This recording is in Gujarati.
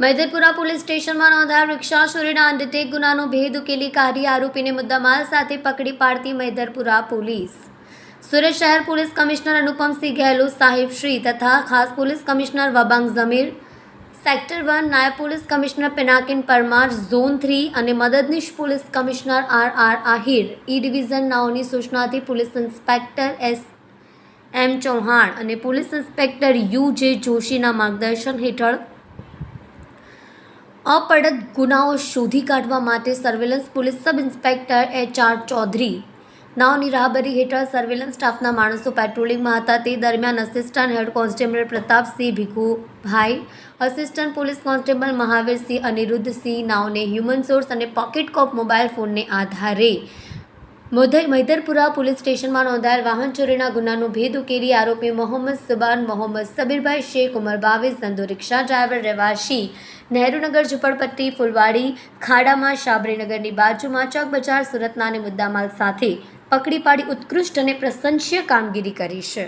મૈદરપુરા પોલીસ સ્ટેશનમાં નોંધાયેલ રિક્ષા ચોરીના અંડરટેક ગુનાનો ભેદ ઉકેલી કાઢી આરોપીને મુદ્દામાલ સાથે પકડી પાડતી મૈદરપુરા પોલીસ. સુરત શહેર પોલીસ કમિશનર અનુપમસિંહ ગેહલોત સાહેબ શ્રી તથા ખાસ police commissioner Wabang Jamir, sector 1 નાયબ police commissioner Pinakin Parmar, zone 3 અને મદદનીશ police commissioner R Ahir, E division નાઓની સૂચનાથી પોલીસ ઇન્સ્પેક્ટર એમ ચૌહાણ અને પોલીસ ઇન્સ્પેક્ટર યુ જોશીના માર્ગદર્શન હેઠળ અપડત ગુનાઓ શોધી કાઢવા માટે surveillance police sub inspector HR Chaudhari નાઓની રાહબરી હેઠળ સર્વેલન્સ સ્ટાફના માણસો પેટ્રોલિંગમાં હતા. તે દરમિયાન assistant head constable Pratapsinh Bhikhubhai, assistant police constable Mahavirsinh, Aniruddhsinh નાઓને હ્યુમન સોર્સ અને પોકેટ કોપ મોબાઈલ ફોનને આધારે મૈદરપુરા પોલીસ સ્ટેશનમાં નોંધાયેલ વાહન ચોરીના ગુનાનો ભેદ ઉકેલી આરોપી મોહમ્મદ સુબાન મોહમ્મદ સબીરભાઈ શેખ ઉંમર 22, ધંધો રિક્ષા ડ્રાઈવર, રહેવાસી નહેરુનગર, ઝુંપડપટ્ટી, ફુલવાડી ખાડામાં, શાબરીનગરની બાજુમાં, ચોક બજાર, સુરતના અને મુદ્દામાલ સાથે પકડી પાડી ઉત્કૃષ્ટ અને પ્રશંસનીય કામગીરી કરી છે.